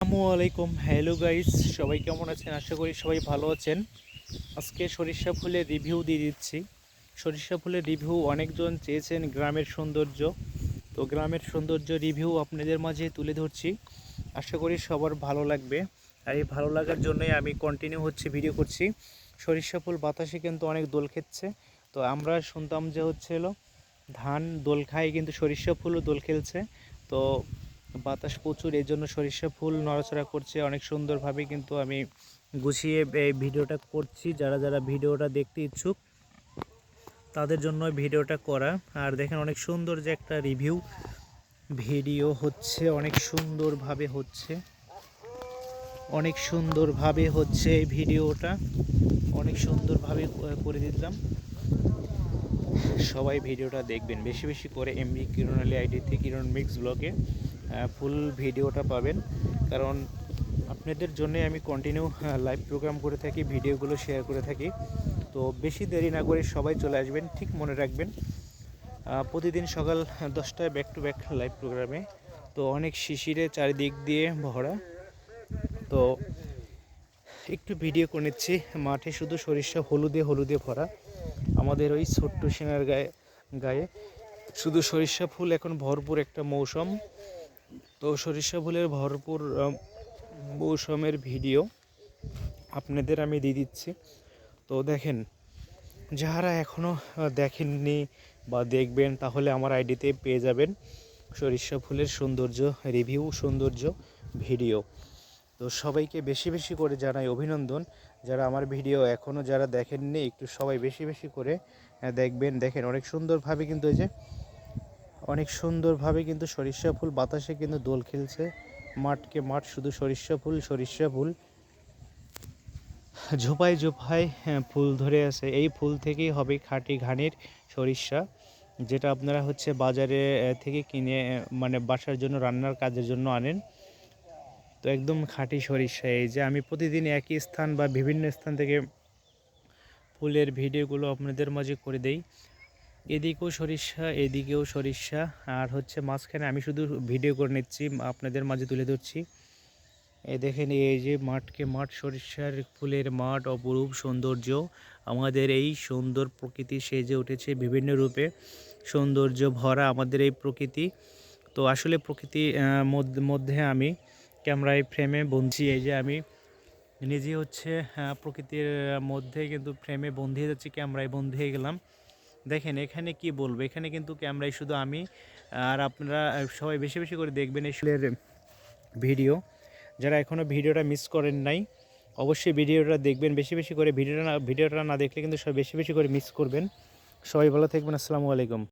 আসসালামু আলাইকুম, hello guys, সবাই কেমন আছেন? আশা করি সবাই ভালো আছেন। আজকে সরিষা ফুলের রিভিউ দিয়ে দিচ্ছি। সরিষা ফুলের রিভিউ অনেকজন চেয়েছেন, গ্রামের সৌন্দর্য। তো গ্রামের সৌন্দর্য রিভিউ আপনাদের মাঝে তুলে ধরছি। আশা করি সবার ভালো লাগবে। আর এই ভালো লাগার জন্যই আমি কন্টিনিউ ভিডিও করছি। সরিষা ফুল বাতাসে কিন্তু অনেক দোল খেচ্ছে। তো আমরা শুনতাম যে ধান দোল খায়, কিন্তু সরিষা ফুলও দোল খেলছে। তো বাতাস প্রচুর, এই জন্য সরিষা ফুল নড়াচড়া করছে অনেক সুন্দরভাবে। কিন্তু আমি গুছিয়ে এই ভিডিওটা করছি, যারা যারা ভিডিওটা দেখতে ইচ্ছুক তাদের জন্য ভিডিওটা করা। আর দেখেন অনেক সুন্দর যে একটা রিভিউ ভিডিও হচ্ছে, অনেক সুন্দরভাবে হচ্ছে, অনেক সুন্দরভাবে হচ্ছে এই ভিডিওটা, অনেক সুন্দরভাবে করে দিলাম। সবাই ভিডিওটা দেখবেন বেশি বেশি করে। এমবি কিরণ আলী আইডিতে কিরণ মিক্স ব্লগে ফুল ভিডিওটা পাবেন, কারণ আপনাদের জন্যে আমি কন্টিনিউ লাইভ প্রোগ্রাম করে থাকি, ভিডিওগুলো শেয়ার করে থাকি। তো বেশি দেরি না করে সবাই চলে আসবেন। ঠিক মনে রাখবেন, প্রতিদিন সকাল 10টায় ব্যাক টু ব্যাক লাইভ প্রোগ্রামে। তো অনেক শিশিরে চারিদিক দিয়ে ভরা। তো একটু ভিডিও করে নিচ্ছি। মাঠে শুধু সরিষা হলুদে হলুদে ভরা। আমাদের ওই ছোট্ট সেনার গায়ে গায়ে শুধু সরিষা ফুল এখন ভরপুর একটা মৌসুম। তো সরিষা ফুলের ভরপুর মৌসুমের ভিডিও আপনাদের আমি দিয়ে দিচ্ছি। তো দেখেন, যারা এখনও দেখেননি বা দেখবেন, তাহলে আমার আইডিতে পেয়ে যাবেন সরিষা ফুলের সৌন্দর্য রিভিউ, সৌন্দর্য ভিডিও। তো সবাইকে বেশি বেশি করে জানাই অভিনন্দন। যারা আমার ভিডিও এখনও যারা দেখেননি, একটু সবাই বেশি বেশি করে দেখবেন। দেখেন অনেক সুন্দরভাবে কিন্তু এই যে অনেক সুন্দরভাবে কিন্তু সরিষা ফুল বাতাসে কিন্তু দোল খেলছে। মাঠকে মাঠ শুধু সরিষা ফুল, সরিষা ফুল। ঝোপায় ঝোপায় ফুল ধরে আছে। এই ফুল থেকেই হবে খাঁটি ঘানির সরিষা, যেটা আপনারা বাজারে থেকে কিনে মানে বাসার জন্য রান্নার কাজের জন্য আনেন। তো একদম খাঁটি সরিষা। এই যে আমি প্রতিদিন একই স্থান বা বিভিন্ন স্থান থেকে ফুলের ভিডিওগুলো আপনাদের মাঝে করে দেই। এদিকেও সরিষা, এদিকেও সরিষা, আর মাঝখানে আমি শুধু ভিডিও করে নিচ্ছি, আপনাদের মাঝে তুলে ধরছি। এই দেখেন, এই যে মাঠকে মাঠ, সরিষার ফুলের মাঠ, অপরূপ সৌন্দর্য। আমাদের এই সুন্দর প্রকৃতি সেজে উঠেছে বিভিন্ন রূপে, সৌন্দর্য ভরা আমাদের এই প্রকৃতি। তো আসলে প্রকৃতির মধ্যে আমি ক্যামেরায় ফ্রেমে বন্দি। এই যে আমি নিজে প্রকৃতির মধ্যে কিন্তু ফ্রেমে বন্দি হয়ে যাচ্ছি, ক্যামেরায় বন্দি হয়ে গেলাম। দেখেন এখানে কি বলবো, এখানে কিন্তু ক্যামেরায় শুধু আমি। আর আপনারা সবাই বেশি বেশি করে দেখবেন এই ফুলের ভিডিও। যারা এখনও ভিডিওটা মিস করেন নাই, অবশ্যই ভিডিওটা দেখবেন বেশি বেশি করে। ভিডিওটা না দেখলে কিন্তু সবাই বেশি বেশি করে মিস করবেন। সবাই ভালো থাকবেন। আসসালামু আলাইকুম।